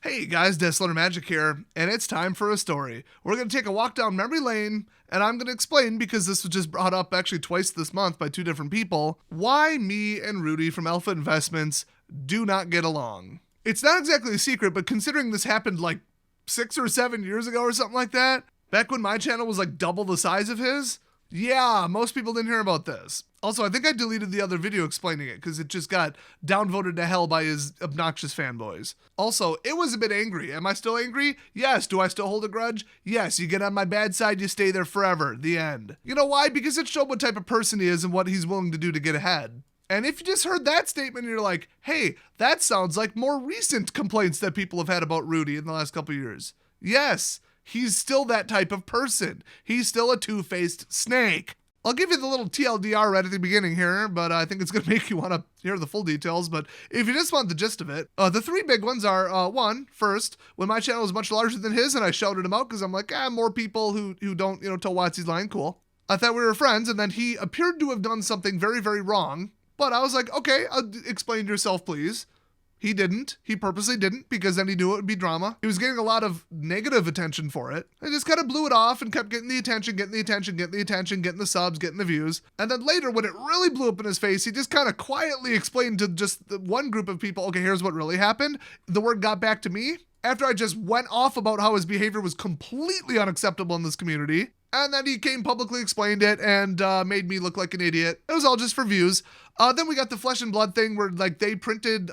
Hey guys, Deathslayer Magic here, and it's time for a story. We're going to take a walk down memory lane, and I'm going to explain, because this was just brought up actually twice this month by two different people, why me and Rudy from Alpha Investments do not get along. It's not exactly a secret, but considering this happened like 6 or 7 years ago or something like that, back when my channel was like double the size of his, yeah, most people didn't hear about this. Also, I think I deleted the other video explaining it because it just got downvoted to hell by his obnoxious fanboys. Also, it was a bit angry. Am I still angry? Yes. Do I still hold a grudge? Yes. You get on my bad side, you stay there forever. The end. You know why? Because it showed what type of person he is and what he's willing to do to get ahead. And if you just heard that statement and you're like, hey, that sounds like more recent complaints that people have had about Rudy in the last couple years. Yes, he's still that type of person. He's still a two-faced snake. I'll give you the little TLDR right at the beginning here, but I think it's going to make you want to hear the full details. But if you just want the gist of it, the three big ones are, one, first, when my channel was much larger than his and I shouted him out because I'm like, more people who don't, toe Watsy's line, cool. I thought we were friends, and then he appeared to have done something very, very wrong. But I was like, okay, explain yourself, please. He didn't. He purposely didn't, because then he knew it would be drama. He was getting a lot of negative attention for it. I just kind of blew it off and kept getting the attention, getting the subs, getting the views. And then later, when it really blew up in his face, he just kind of quietly explained to just the one group of people, okay, here's what really happened. The word got back to me after I just went off about how his behavior was completely unacceptable in this community. And then he came publicly, explained it, and made me look like an idiot. It was all just for views. Then we got the Flesh and Blood thing where they printed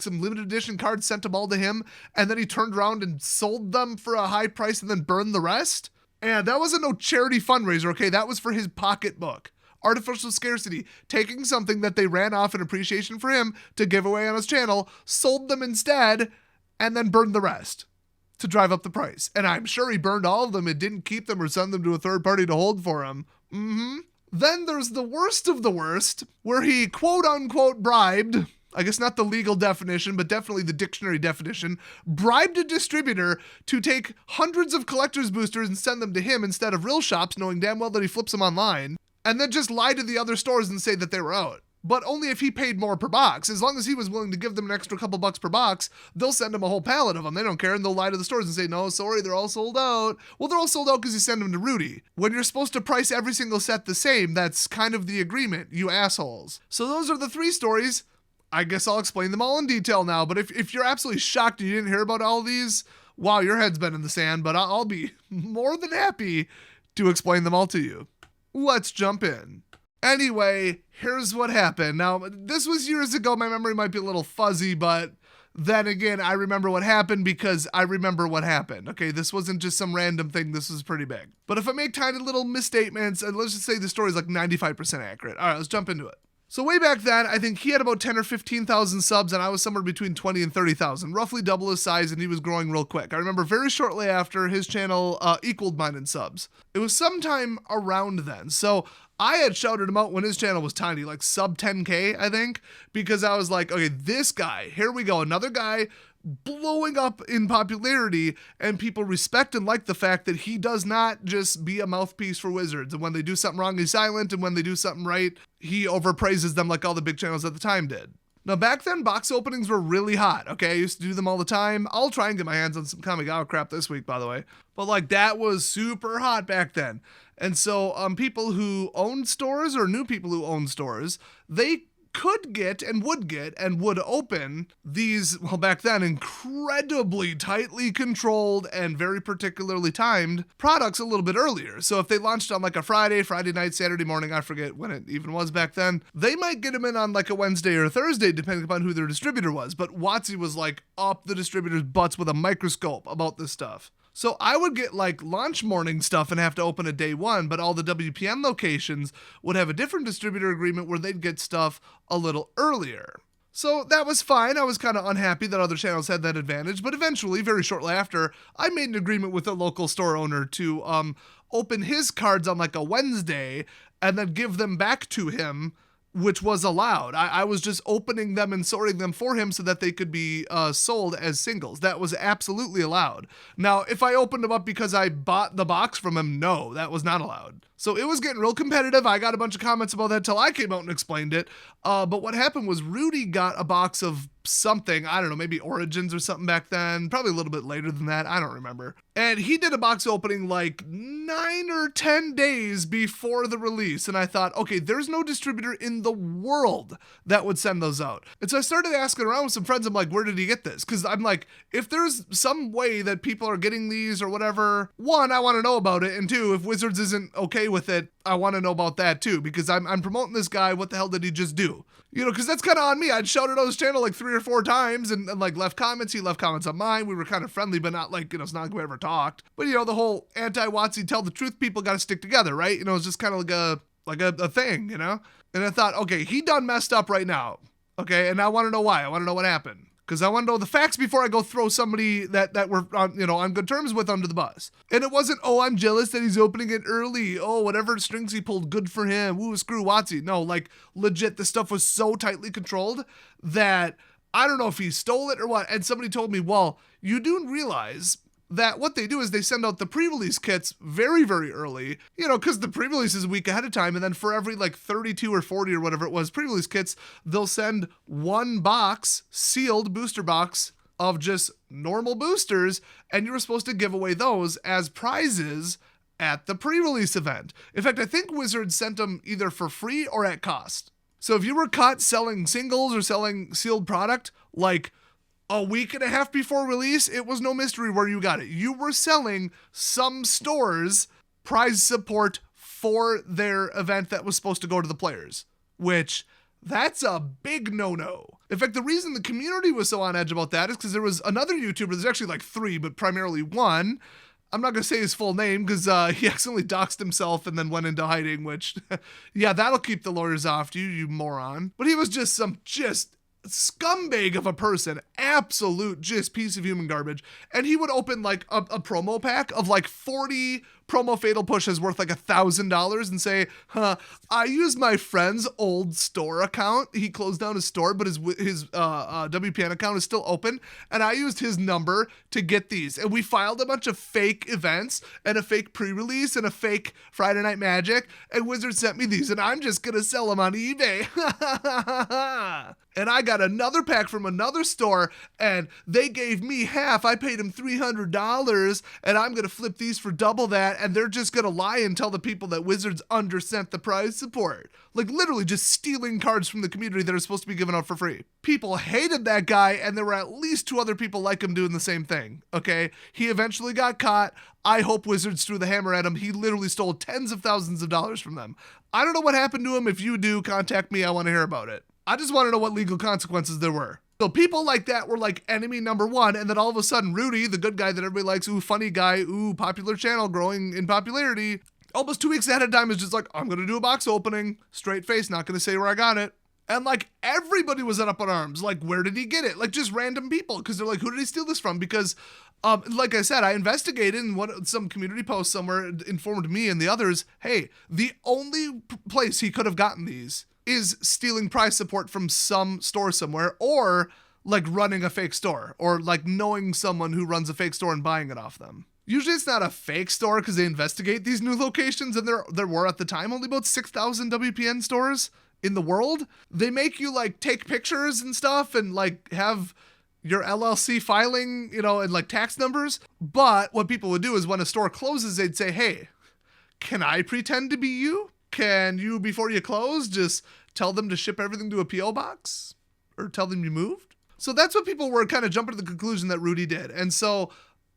some limited edition cards, sent them all to him, and then he turned around and sold them for a high price and then burned the rest. And that wasn't no charity fundraiser, okay? That was for his pocketbook. Artificial scarcity, taking something that they ran off in appreciation for him to give away on his channel, sold them instead, and then burned the rest to drive up the price. And I'm sure he burned all of them and didn't keep them or send them to a third party to hold for him. Then there's the worst of the worst, where he quote unquote bribed, I guess not the legal definition, but definitely the dictionary definition, bribed a distributor to take hundreds of collector's boosters and send them to him instead of real shops, knowing damn well that he flips them online, and then just lie to the other stores and say that they were out. But only if he paid more per box. As long as he was willing to give them an extra couple bucks per box, they'll send him a whole pallet of them. They don't care, and they'll lie to the stores and say, no, sorry, they're all sold out. Well, they're all sold out because you send them to Rudy. When you're supposed to price every single set the same, that's kind of the agreement, you assholes. So those are the three stories. I guess I'll explain them all in detail now, but if you're absolutely shocked and you didn't hear about all of these, wow, your head's been in the sand, but I'll be more than happy to explain them all to you. Let's jump in. Anyway, here's what happened. Now, this was years ago. My memory might be a little fuzzy, but then again, I remember what happened because I remember what happened. Okay, this wasn't just some random thing. This was pretty big. But if I make tiny little misstatements, and let's just say the story's like 95% accurate. All right, let's jump into it. So way back then, I think he had about 10 or 15,000 subs, and I was somewhere between 20 and 30,000, roughly double his size, and he was growing real quick. I remember very shortly after, his channel equaled mine in subs. It was sometime around then. So I had shouted him out when his channel was tiny, like sub 10K, I think, because I was like, okay, this guy, here we go, another guy blowing up in popularity, and people respect and like the fact that he does not just be a mouthpiece for Wizards, and when they do something wrong, he's silent, and when they do something right, he overpraises them like all the big channels at the time did. Now, back then, box openings were really hot, okay? I used to do them all the time. I'll try and get my hands on some Kamigawa crap this week, by the way. But, that was super hot back then. And so, people who owned stores or knew people who owned stores, they could get and would open these, well, back then, incredibly tightly controlled and very particularly timed products a little bit earlier. So if they launched on like a Friday night, Saturday morning, I forget when it even was back then, they might get them in on like a Wednesday or a Thursday, depending upon who their distributor was. But Watsy was like up the distributor's butts with a microscope about this stuff. So I would get like launch morning stuff and have to open it day one, but all the WPN locations would have a different distributor agreement where they'd get stuff a little earlier. So that was fine. I was kind of unhappy that other channels had that advantage, but eventually, very shortly after, I made an agreement with a local store owner to open his cards on like a Wednesday and then give them back to him, which was allowed. I was just opening them and sorting them for him so that they could be sold as singles. That was absolutely allowed. Now, if I opened them up because I bought the box from him, no, that was not allowed. So it was getting real competitive. I got a bunch of comments about that till I came out and explained it. But what happened was Rudy got a box of something, I don't know, maybe Origins or something back then, probably a little bit later than that, I don't remember. And he did a box opening like 9 or 10 days before the release, and I thought, okay, there's no distributor in the world that would send those out. And so I started asking around with some friends, I'm like, where did he get this? Because I'm like, if there's some way that people are getting these or whatever, one, I want to know about it, and two, if Wizards isn't okay with it, I want to know about that too, because I'm promoting this guy, what the hell did he just do? You know, because that's kind of on me. I'd shouted on his channel like 3 or 4 times and like left comments. He left comments on mine. We were kind of friendly, but not like, it's not like we ever talked. But, the whole anti-Watsy tell the truth people got to stick together, right? It's just kind of like a thing, And I thought, okay, he done messed up right now. Okay, and I want to know why. I want to know what happened. Because I want to know the facts before I go throw somebody that we're on good terms with under the bus. And it wasn't, oh, I'm jealous that he's opening it early. Oh, whatever strings he pulled, good for him. Ooh, screw Watsy. No, like legit, this stuff was so tightly controlled that I don't know if he stole it or what. And somebody told me, well, you do realize that what they do is they send out the pre-release kits very, very early, because the pre-release is a week ahead of time. And then for every like 32 or 40 or whatever it was, pre-release kits, they'll send one box, sealed booster box of just normal boosters. And you were supposed to give away those as prizes at the pre-release event. In fact, I think Wizards sent them either for free or at cost. So if you were caught selling singles or selling sealed product, like a week and a half before release, it was no mystery where you got it. You were selling some stores prize support for their event that was supposed to go to the players, which that's a big no-no. In fact, the reason the community was so on edge about that is because there was another YouTuber, there's actually like 3, but primarily one. I'm not going to say his full name because he accidentally doxed himself and then went into hiding, which, yeah, that'll keep the lawyers off you moron. But he was just scumbag of a person, absolute just piece of human garbage. And he would open like a promo pack of like 40 promo fatal pushes worth like $1,000 and say, I used my friend's old store account. He closed down his store, but his WPN account is still open. And I used his number to get these. And we filed a bunch of fake events and a fake pre-release and a fake Friday Night Magic. And Wizards sent me these and I'm just going to sell them on eBay. And I got another pack from another store and they gave me half. I paid him $300 and I'm going to flip these for double that. And they're just going to lie and tell the people that Wizards undersent the prize support. Like literally just stealing cards from the community that are supposed to be given out for free. People hated that guy and there were at least 2 other people like him doing the same thing. Okay. He eventually got caught. I hope Wizards threw the hammer at him. He literally stole tens of thousands of dollars from them. I don't know what happened to him. If you do, contact me. I want to hear about it. I just want to know what legal consequences there were. So people like that were like enemy number 1. And then all of a sudden, Rudy, the good guy that everybody likes, ooh, funny guy, ooh, popular channel growing in popularity, almost 2 weeks ahead of time is just like, I'm going to do a box opening, straight face, not going to say where I got it. And like everybody was up in arms. Like, where did he get it? Like just random people. Because they're like, who did he steal this from? Because like I said, I investigated and some community post somewhere informed me and the others, hey, the only place he could have gotten these is stealing prize support from some store somewhere or like running a fake store or like knowing someone who runs a fake store and buying it off them. Usually it's not a fake store because they investigate these new locations and there were at the time only about 6,000 WPN stores in the world. They make you like take pictures and stuff and like have your LLC filing, and like tax numbers. But what people would do is when a store closes, they'd say, hey, can I pretend to be you? Can you, before you close, just tell them to ship everything to a P.O. box or tell them you moved? So that's what people were kind of jumping to the conclusion that Rudy did. And so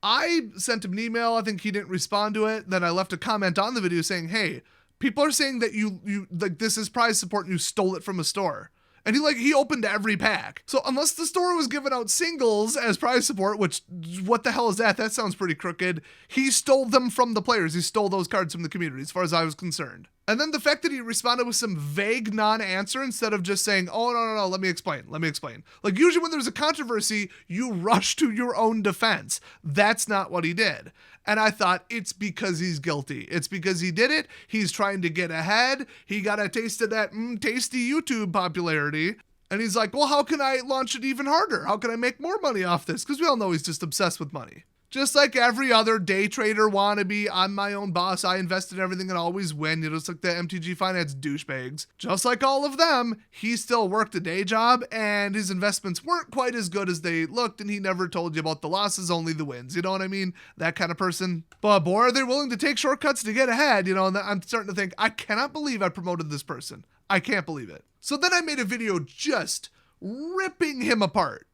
I sent him an email. I think he didn't respond to it. Then I left a comment on the video saying, hey, people are saying that you like this is prize support and you stole it from a store. And he opened every pack. So unless the store was giving out singles as prize support, which what the hell is that? That sounds pretty crooked. He stole them from the players. He stole those cards from the community as far as I was concerned. And then the fact that he responded with some vague non-answer instead of just saying, oh, no, let me explain. Like usually when there's a controversy, you rush to your own defense. That's not what he did. And I thought it's because he's guilty. It's because he did it. He's trying to get ahead. He got a taste of that tasty YouTube popularity. And he's like, well, how can I launch it even harder? How can I make more money off this? Because we all know he's just obsessed with money. Just like every other day trader wannabe, I'm my own boss, I invest in everything and always win, just like the MTG Finance douchebags. Just like all of them, he still worked a day job, and his investments weren't quite as good as they looked, and he never told you about the losses, only the wins. You know what I mean? That kind of person. But boy, are they willing to take shortcuts to get ahead, and I'm starting to think, I cannot believe I promoted this person. I can't believe it. So then I made a video just ripping him apart.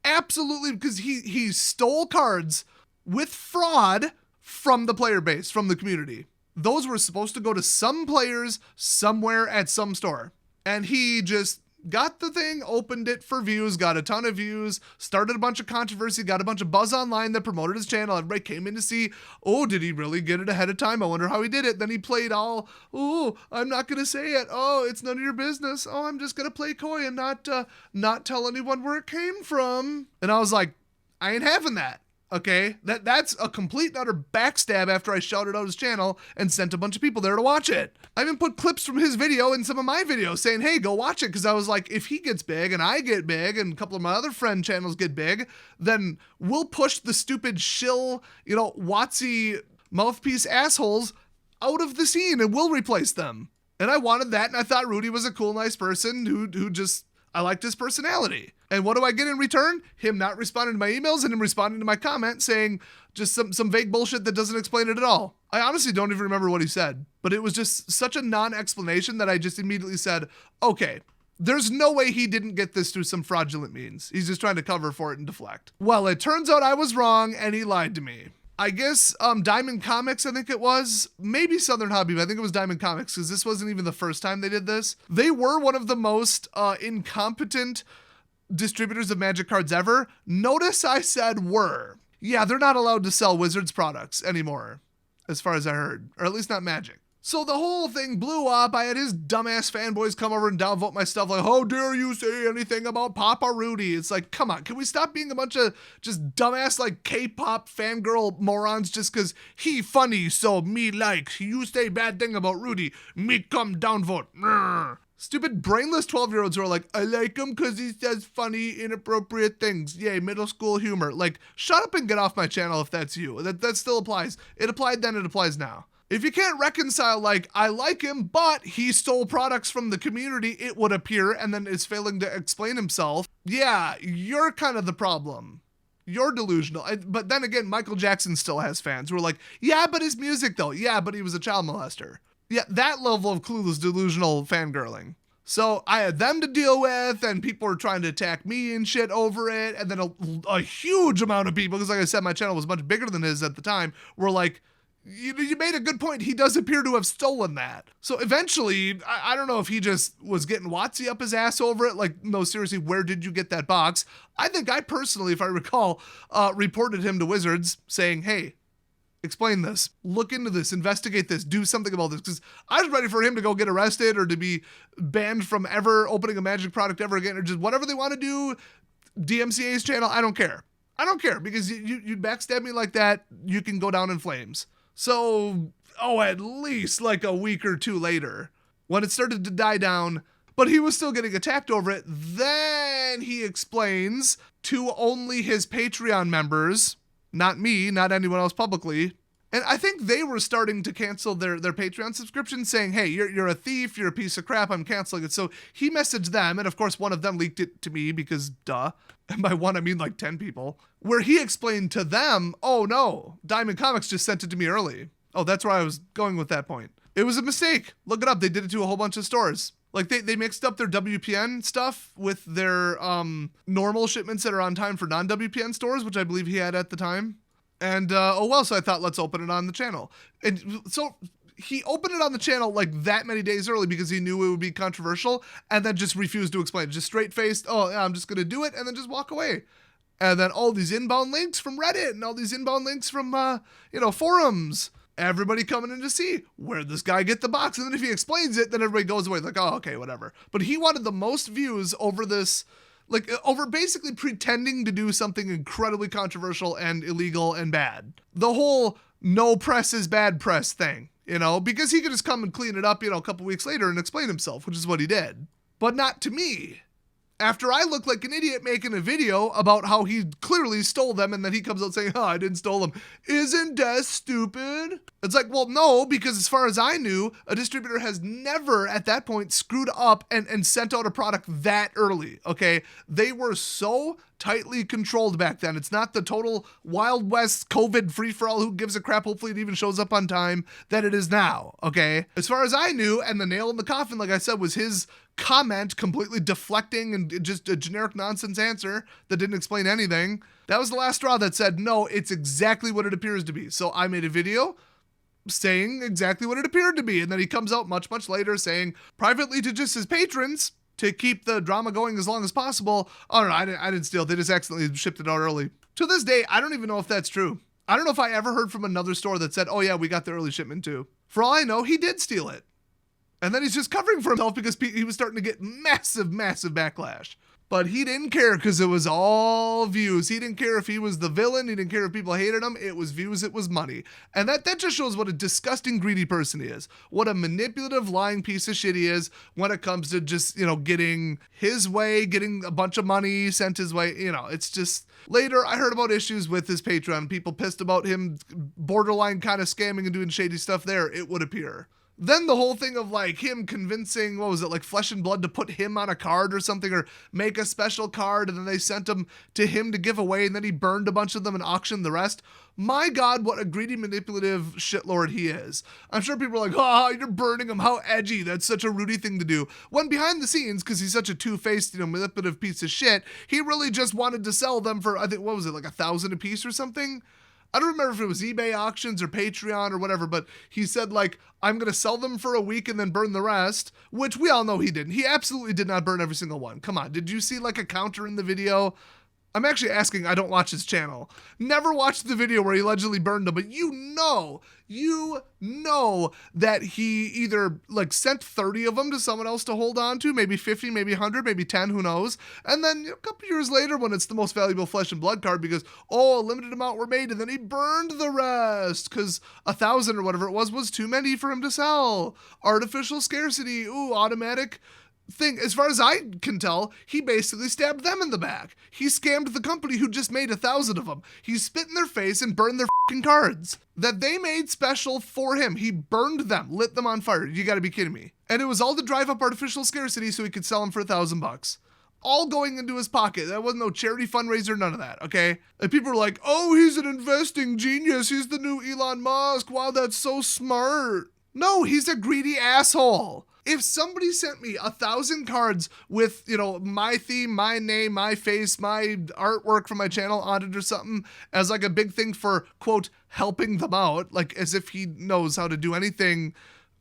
Absolutely, because he stole cards with fraud from the player base, from the community. Those were supposed to go to some players somewhere at some store. And he just got the thing, opened it for views, got a ton of views, started a bunch of controversy, got a bunch of buzz online that promoted his channel. Everybody came in to see, oh, did he really get it ahead of time? I wonder how he did it. Then he played all, oh, I'm not going to say it. Oh, it's none of your business. Oh, I'm just going to play coy and not tell anyone where it came from. And I was like, I ain't having that. Okay, that's a complete and utter backstab after I shouted out his channel and sent a bunch of people there to watch it. I even put clips from his video in some of my videos saying, hey, go watch it, because I was like, if he gets big and I get big and a couple of my other friend channels get big, then we'll push the stupid shill, Watsy mouthpiece assholes out of the scene and we'll replace them. And I wanted that, and I thought Rudy was a cool, nice person who just, I liked his personality. And what do I get in return? Him not responding to my emails and him responding to my comment saying just some vague bullshit that doesn't explain it at all. I honestly don't even remember what he said, but it was just such a non-explanation that I just immediately said, okay, there's no way he didn't get this through some fraudulent means. He's just trying to cover for it and deflect. Well, it turns out I was wrong and he lied to me. I guess Diamond Comics, I think it was, maybe Southern Hobby, but I think it was Diamond Comics, because this wasn't even the first time they did this. They were one of the most incompetent distributors of Magic cards ever. Notice I said were. Yeah, they're not allowed to sell Wizards products anymore, as far as I heard, or at least not Magic. So the whole thing blew up. I had his dumbass fanboys come over and downvote my stuff like, how dare you say anything about Papa Rudy? It's like, come on, can we stop being a bunch of just dumbass like K-pop fangirl morons just because he funny, so me like. You say bad thing about Rudy, me come downvote. Brr. Stupid brainless 12-year-olds who are like, I like him because he says funny, inappropriate things. Yay, middle school humor. Like, shut up and get off my channel if that's you. That still applies. It applied then, it applies now. If you can't reconcile, like, I like him, but he stole products from the community, it would appear, and then is failing to explain himself, yeah, you're kind of the problem. You're delusional. But then again, Michael Jackson still has fans who are like, yeah, but his music, though. Yeah, but he was a child molester. Yeah, that level of clueless, delusional fangirling. So I had them to deal with, and people were trying to attack me and shit over it, and then a huge amount of people, because like I said, my channel was much bigger than his at the time, were like, you made a good point. He does appear to have stolen that. So eventually, I don't know if he just was getting Watsy up his ass over it. Like, no, seriously, where did you get that box? I think I personally, if I recall, reported him to Wizards saying, hey, explain this, look into this, investigate this, do something about this. Because I was ready for him to go get arrested or to be banned from ever opening a Magic product ever again, or just whatever they want to do, DMCA's channel, I don't care. I don't care, because you backstab me like that, you can go down in flames. So, at least like a week or two later, when it started to die down, but he was still getting attacked over it, then he explains to only his Patreon members, not me, not anyone else publicly, and I think they were starting to cancel their Patreon subscription, saying, hey, you're a thief, you're a piece of crap, I'm canceling it. So he messaged them, and of course one of them leaked it to me because duh. And by one, I mean like 10 people, where he explained to them, oh no, Diamond Comics just sent it to me early. Oh, that's where I was going with that point. It was a mistake. Look it up. They did it to a whole bunch of stores. Like they mixed up their WPN stuff with their normal shipments that are on time for non-WPN stores, which I believe he had at the time. And so I thought, let's open it on the channel. And so he opened it on the channel like that many days early because he knew it would be controversial, and then just refused to explain it. Just straight-faced, oh, yeah, I'm just going to do it, and then just walk away. And then all these inbound links from Reddit and all these inbound links from, forums. Everybody coming in to see where this guy get the box. And then if he explains it, then everybody goes away like, oh, okay, whatever. But he wanted the most views over this, like over basically pretending to do something incredibly controversial and illegal and bad. The whole no press is bad press thing. Because he could just come and clean it up, a couple weeks later and explain himself, which is what he did. But not to me. after I look like an idiot making a video about how he clearly stole them, and then he comes out saying, I didn't steal them. Isn't that stupid? It's like, well, no, because as far as I knew, a distributor has never at that point screwed up and sent out a product that early, okay? They were so tightly controlled back then. It's not the total Wild West COVID free-for-all who gives a crap, hopefully it even shows up on time, that it is now, okay? As far as I knew, and the nail in the coffin, like I said, was his comment completely deflecting and just a generic nonsense answer that didn't explain anything. That was the last straw that said, no, it's exactly what it appears to be. So I made a video saying exactly what it appeared to be. And then he comes out much, much later saying privately to just his patrons to keep the drama going as long as possible. Oh, no, I didn't steal. They just accidentally shipped it out early. To this day, I don't even know if that's true. I don't know if I ever heard from another store that said, oh yeah, we got the early shipment too. For all I know, he did steal it. And then he's just covering for himself because he was starting to get massive, massive backlash. But he didn't care because it was all views. He didn't care if he was the villain. He didn't care if people hated him. It was views. It was money. And that just shows what a disgusting, greedy person he is. What a manipulative, lying piece of shit he is when it comes to just, getting his way, getting a bunch of money sent his way. It's just... Later, I heard about issues with his Patreon. People pissed about him borderline kind of scamming and doing shady stuff there, it would appear. Then the whole thing of him convincing, Flesh and Blood to put him on a card or something, or make a special card, and then they sent him to him to give away, and then he burned a bunch of them and auctioned the rest. My God, what a greedy, manipulative shitlord he is. I'm sure people are like, you're burning him, how edgy, that's such a Rudy thing to do. When behind the scenes, because he's such a two-faced, manipulative piece of shit, he really just wanted to sell them for, I think, $1,000 a piece or something? I don't remember if it was eBay auctions or Patreon or whatever, but he said, I'm going to sell them for a week and then burn the rest, which we all know he didn't. He absolutely did not burn every single one. Come on, did you see a counter in the video? I'm actually asking, I don't watch his channel. Never watched the video where he allegedly burned them, but you know that he either sent 30 of them to someone else to hold on to, maybe 50, maybe 100, maybe 10, who knows. And then a couple years later when it's the most valuable Flesh and Blood card because, a limited amount were made and then he burned the rest because 1,000 or whatever it was too many for him to sell. Artificial scarcity, automatic thing. As far as I can tell, he basically stabbed them in the back. He scammed the company who just made 1,000 of them. He spit in their face and burned their fucking cards that they made special for him. He burned them, lit them on fire. You gotta be kidding me. And it was all to drive up artificial scarcity so he could sell them for $1,000. All going into his pocket. That wasn't no charity fundraiser, none of that, okay? And people were like, he's an investing genius. He's the new Elon Musk. Wow, that's so smart. No, he's a greedy asshole. If somebody sent me 1,000 cards with, my theme, my name, my face, my artwork from my channel on it or something as a big thing for, quote, helping them out, as if he knows how to do anything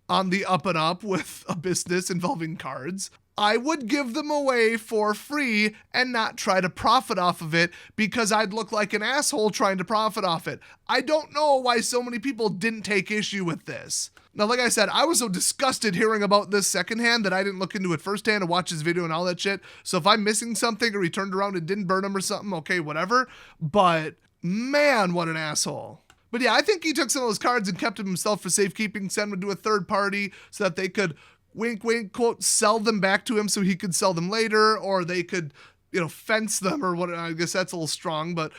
on the up and up with a business involving cards, I would give them away for free and not try to profit off of it because I'd look like an asshole trying to profit off it. I don't know why so many people didn't take issue with this. Now, like I said, I was so disgusted hearing about this secondhand that I didn't look into it firsthand and watch his video and all that shit. So if I'm missing something or he turned around and didn't burn him or something, okay, whatever. But man, what an asshole. But yeah, I think he took some of those cards and kept them himself for safekeeping, sent them to a third party so that they could, wink, wink, quote, sell them back to him so he could sell them later, or they could, fence them or what. I guess that's a little strong, but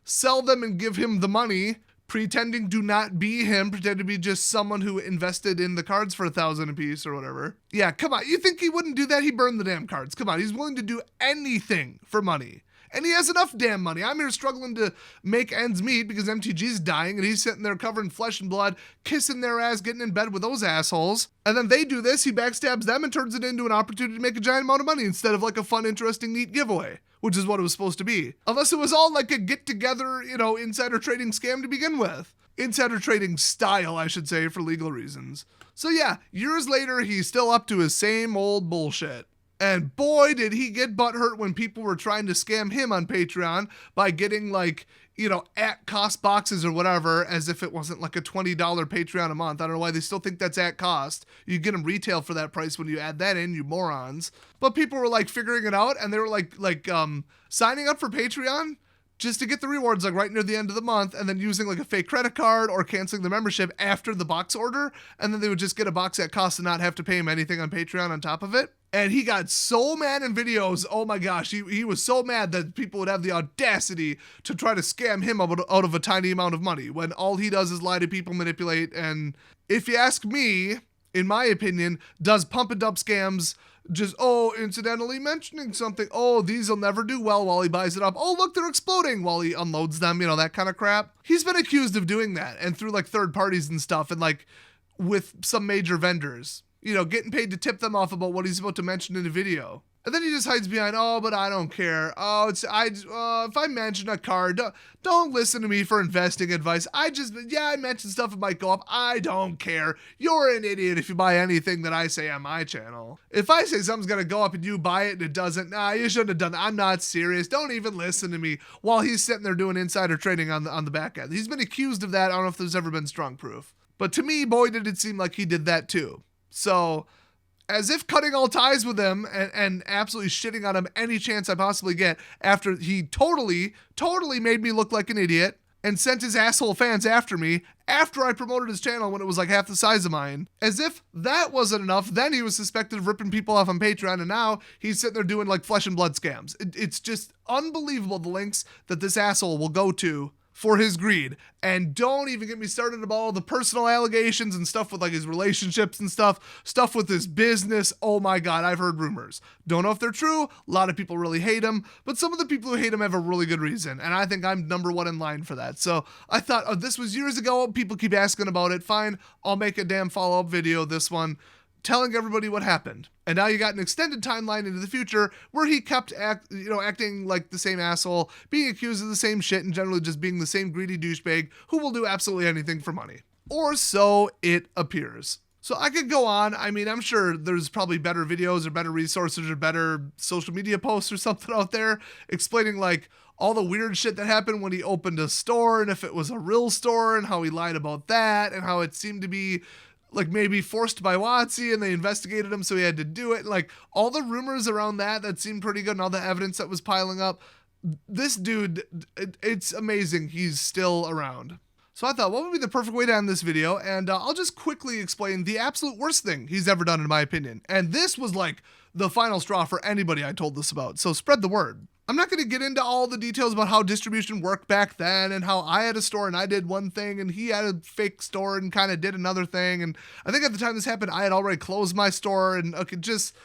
sell them and give him the money, pretending to not be him, pretend to be just someone who invested in the cards for $1,000 a piece or whatever. Yeah, come on. You think he wouldn't do that? He burned the damn cards. Come on. He's willing to do anything for money. And he has enough damn money. I'm here struggling to make ends meet because MTG's dying and he's sitting there covering Flesh and Blood, kissing their ass, getting in bed with those assholes. And then they do this, he backstabs them and turns it into an opportunity to make a giant amount of money instead of a fun, interesting, neat giveaway, which is what it was supposed to be. Unless it was all a get-together, insider trading scam to begin with. Insider trading style, I should say, for legal reasons. So yeah, years later, he's still up to his same old bullshit. And boy, did he get butthurt when people were trying to scam him on Patreon by getting at cost boxes or whatever, as if it wasn't a $20 Patreon a month. I don't know why they still think that's at cost. You get them retail for that price when you add that in, you morons. But people were figuring it out and they were signing up for Patreon just to get the rewards like right near the end of the month, and then using like a fake credit card or canceling the membership after the box order, and then they would just get a box at cost and not have to pay him anything on Patreon on top of it. And he got so mad in videos. Oh my gosh, he was so mad that people would have the audacity to try to scam him out of a tiny amount of money when all he does is lie to people, manipulate. And if you ask me, in my opinion, does pump and dump scams just, incidentally mentioning something, these will never do well while he buys it up. Oh, look, they're exploding while he unloads them, that kind of crap. He's been accused of doing that, and through like third parties and stuff, and like with some major vendors, getting paid to tip them off about what he's about to mention in a video. And then he just hides behind, but I don't care. If I mention a card, don't listen to me for investing advice. I mentioned stuff that might go up. I don't care. You're an idiot if you buy anything that I say on my channel. If I say something's going to go up and you buy it and it doesn't, you shouldn't have done that. I'm not serious. Don't even listen to me, while he's sitting there doing insider trading on the back end. He's been accused of that. I don't know if there's ever been strong proof. But to me, boy, did it seem like he did that too. So, as if cutting all ties with him and absolutely shitting on him any chance I possibly get, after he totally made me look like an idiot and sent his asshole fans after me after I promoted his channel when it was like half the size of mine. As if that wasn't enough, then he was suspected of ripping people off on Patreon, and now he's sitting there doing like flesh and blood scams. It's just unbelievable the links that this asshole will go to for his greed. And don't even get me started about all the personal allegations and stuff with like his relationships and stuff with his business. Oh my God, I've heard rumors. Don't know if they're true. A lot of people really hate him, but some of the people who hate him have a really good reason. And I think I'm number one in line for that. So I thought, this was years ago. People keep asking about it. Fine. I'll make a damn follow-up video, this one, telling everybody what happened. And now you got an extended timeline into the future where he kept acting like the same asshole, being accused of the same shit, and generally just being the same greedy douchebag who will do absolutely anything for money. Or so it appears. So I could go on. I mean, I'm sure there's probably better videos or better resources or better social media posts or something out there explaining like all the weird shit that happened when he opened a store, and if it was a real store, and how he lied about that, and how it seemed to be like maybe forced by Watsy and they investigated him so he had to do it. Like all the rumors around that seemed pretty good, and all the evidence that was piling up. This dude, it's amazing he's still around. So I thought, what would be the perfect way to end this video? And I'll just quickly explain the absolute worst thing he's ever done, in my opinion. And this was like the final straw for anybody I told this about. So spread the word. I'm not going to get into all the details about how distribution worked back then and how I had a store and I did one thing and he had a fake store and kind of did another thing. And I think at the time this happened, I had already closed my store, and okay, just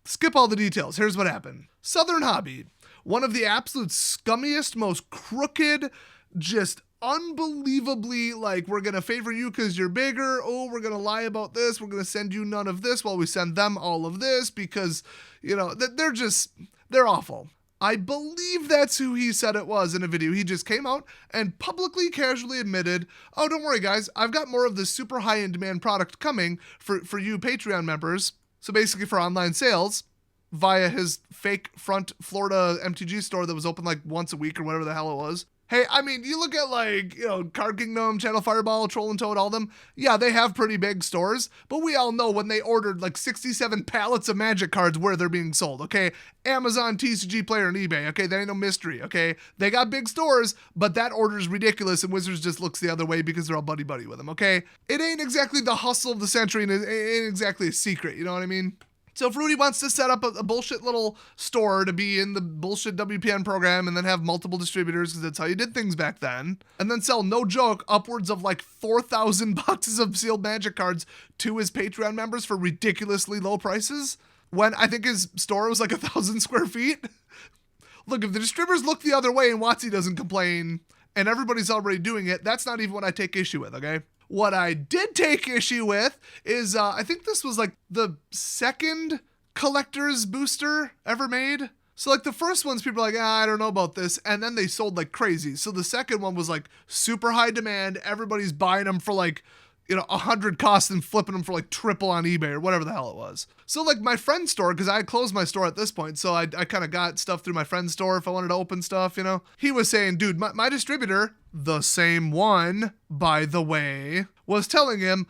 skip all the details. Here's what happened. Southern Hobby, one of the absolute scummiest, most crooked, just unbelievably like, we're going to favor you because you're bigger. Oh, we're going to lie about this. We're going to send you none of this while we send them all of this because, they're awful. I believe that's who he said it was in a video. He just came out and publicly, casually admitted, oh, don't worry, guys. I've got more of this super high in demand product coming for you Patreon members. So basically for online sales via his fake front Florida MTG store that was open like once a week or whatever the hell it was. Hey, I mean, you look at like, Card Kingdom, Channel Fireball, Troll and Toad, all them. Yeah, they have pretty big stores, but we all know when they ordered like 67 pallets of Magic cards where they're being sold, okay? Amazon, TCG Player, and eBay, okay? That ain't no mystery, okay? They got big stores, but that order is ridiculous, and Wizards just looks the other way because they're all buddy-buddy with them, okay? It ain't exactly the hustle of the century, and it ain't exactly a secret, you know what I mean? So if Rudy wants to set up a bullshit little store to be in the bullshit WPN program and then have multiple distributors, because that's how you did things back then, and then sell, no joke, upwards of like 4,000 boxes of sealed Magic cards to his Patreon members for ridiculously low prices, when I think his store was like 1,000 square feet. Look, if the distributors look the other way and Watsy doesn't complain and everybody's already doing it, that's not even what I take issue with, okay? What I did take issue with is, I think this was like the second collector's booster ever made. So like the first ones, people are like, I don't know about this. And then they sold like crazy. So the second one was like super high demand. Everybody's buying them for like, 100 costs and flipping them for like triple on eBay or whatever the hell it was. So like my friend's store, because I had closed my store at this point, so I kind of got stuff through my friend's store if I wanted to open stuff, He was saying, dude, my distributor, the same one, by the way, was telling him,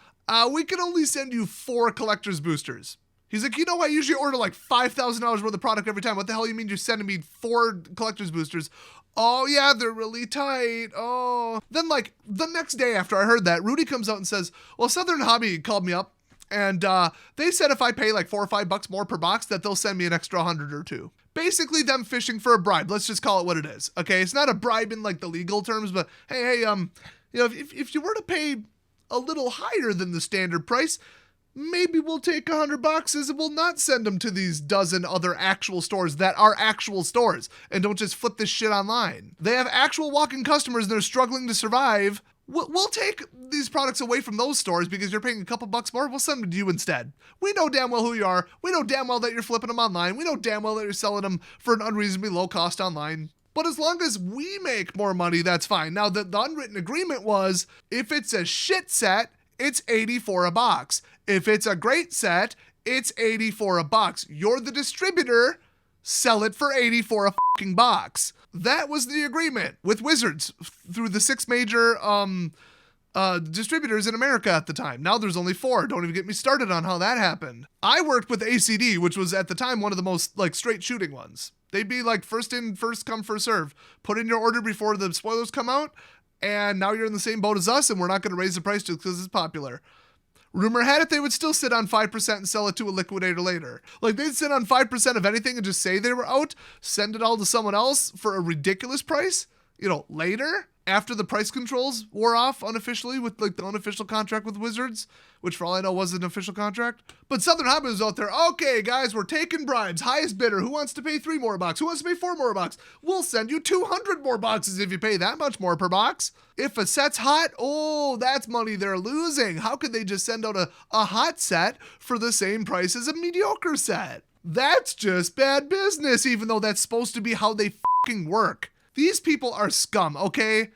we can only send you 4 collector's boosters. He's like, I usually order like $5,000 worth of product every time. What the hell you mean you're sending me 4 collector's boosters? Oh yeah, they're really tight. Oh. Then like the next day after I heard that, Rudy comes out and says, well, Southern Hobby called me up and they said if I pay like $4 or $5 more per box that they'll send me an extra 100 or two. Basically them fishing for a bribe. Let's just call it what it is. Okay, it's not a bribe in like the legal terms, but hey, you know, if you were to pay a little higher than the standard price, maybe we'll take 100 boxes and we'll not send them to these dozen other actual stores that are actual stores and don't just flip this shit online. They have actual walk-in customers and they're struggling to survive. We'll take these products away from those stores because you're paying a couple bucks more. We'll send them to you instead. We know damn well who you are. We know damn well that you're flipping them online. We know damn well that you're selling them for an unreasonably low cost online. But as long as we make more money, that's fine. Now, the unwritten agreement was if it's a shit set, it's $80 for a box. If it's a great set, it's $80 for a box. You're the distributor. Sell it for $80 for a fucking box. That was the agreement with Wizards through the 6 major distributors in America at the time. Now there's only 4. Don't even get me started on how that happened. I worked with ACD, which was at the time one of the most like straight shooting ones. They'd be like first in, first come, first serve. Put in your order before the spoilers come out, and now you're in the same boat as us, and we're not going to raise the price just because it's popular. Rumor had it they would still sit on 5% and sell it to a liquidator later. Like they'd sit on 5% of anything and just say they were out, send it all to someone else for a ridiculous price, you know, later after the price controls wore off unofficially with like the unofficial contract with Wizards, which for all I know was an official contract. But Southern Hobby was out there, okay guys, we're taking bribes, highest bidder, who wants to pay 3 more bucks, who wants to pay 4 more bucks? We'll send you 200 more boxes if you pay that much more per box. If a set's hot, oh, that's money they're losing. How could they just send out a hot set for the same price as a mediocre set? That's just bad business, even though that's supposed to be how they fucking work. These people are scum, okay?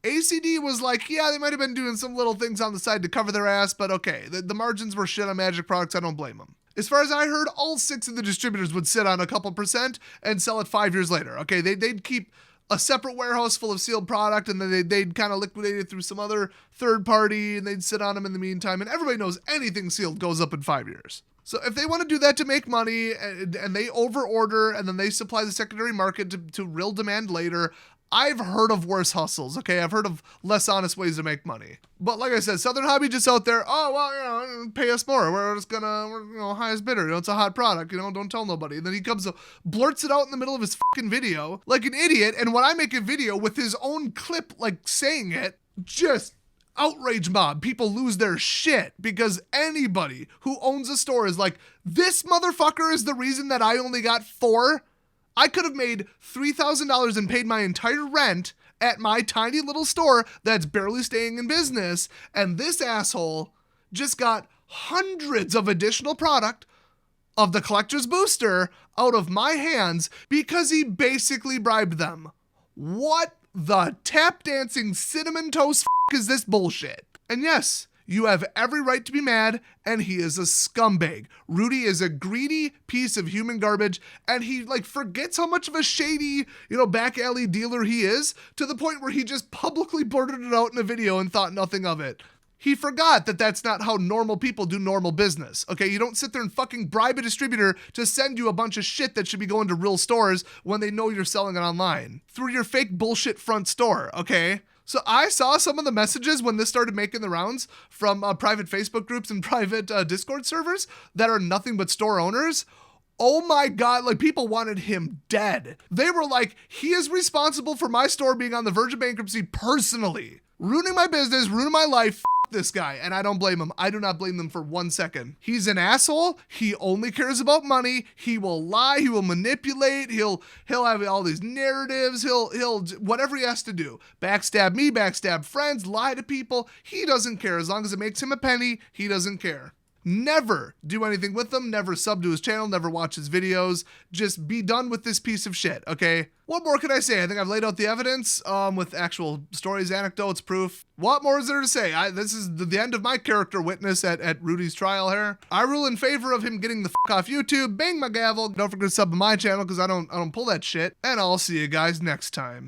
ACD was like, yeah, they might have been doing some little things on the side to cover their ass, but okay, the margins were shit on Magic products, I don't blame them. As far as I heard, all 6 of the distributors would sit on a couple percent and sell it 5 years later, okay? They'd keep a separate warehouse full of sealed product, and then they'd kind of liquidate it through some other third party, and they'd sit on them in the meantime, and everybody knows anything sealed goes up in 5 years. So if they want to do that to make money, and they over-order, and then they supply the secondary market to real demand later, I've heard of worse hustles, okay? I've heard of less honest ways to make money. But like I said, Southern Hobby just out there, oh, well, you know, pay us more. We're you know, highest bidder. You know, it's a hot product, you know, don't tell nobody. And then he comes, blurts it out in the middle of his fucking video like an idiot. And when I make a video with his own clip, like saying it, just outrage mob. People lose their shit because anybody who owns a store is like, this motherfucker is the reason that I only got 4. I could have made $3,000 and paid my entire rent at my tiny little store that's barely staying in business, and this asshole just got hundreds of additional product of the collector's booster out of my hands because he basically bribed them. What the tap dancing cinnamon toast is this bullshit? And yes, you have every right to be mad, and he is a scumbag. Rudy is a greedy piece of human garbage, and he like forgets how much of a shady, you know, back alley dealer he is, to the point where he just publicly blurted it out in a video and thought nothing of it. He forgot that that's not how normal people do normal business, okay? You don't sit there and fucking bribe a distributor to send you a bunch of shit that should be going to real stores when they know you're selling it online through your fake bullshit front store, okay? So I saw some of the messages when this started making the rounds from private Facebook groups and private Discord servers that are nothing but store owners. Oh my God, like people wanted him dead. They were like, he is responsible for my store being on the verge of bankruptcy personally. Ruining my business, ruining my life. This guy, and I don't blame him. I do not blame them for 1 second. He's an asshole. He only cares about money. He will lie. He will manipulate. He'll have all these narratives. He'll whatever he has to do. Backstab me, backstab friends, lie to people. He doesn't care. As long as it makes him a penny, he doesn't care. Never do anything with him, never sub to his channel, never watch his videos. Just be done with this piece of shit, okay? What more can I say? I think I've laid out the evidence with actual stories, anecdotes, proof. What more is there to say? This is the end of my character witness at Rudy's trial here. I rule in favor of him getting the fuck off YouTube. Bang my gavel. Don't forget to sub to my channel because I don't pull that shit. And I'll see you guys next time.